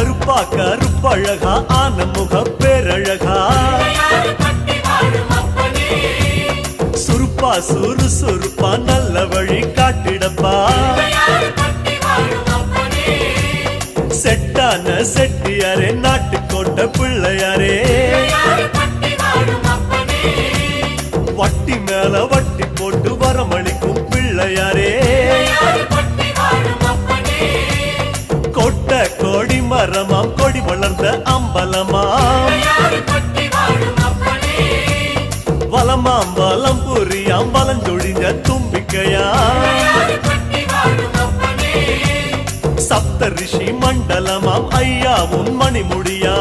கருப்பா கருப்பழகா ஆனமுக பேரழகா சுருப்பா சுறுசுறுப்பா நல்ல வழி காட்டிடப்பா செட்டான செட்டியாரே நாட்டுக்கோட்டை பிள்ளையாரே வட்டி மேல வட்டி போட்டு வரமளிக்கும் பிள்ளையாரே கொட்ட கோடி மரமாம் கொடி வளர்ந்த அம்பலமாம் வலமாம் வலம் புரியாம் வலஞ்சொழிஞ்ச தும்பிக்கையா சப்த ரிஷி மண்டலமாம் ஐயா உன் மணிமுடியா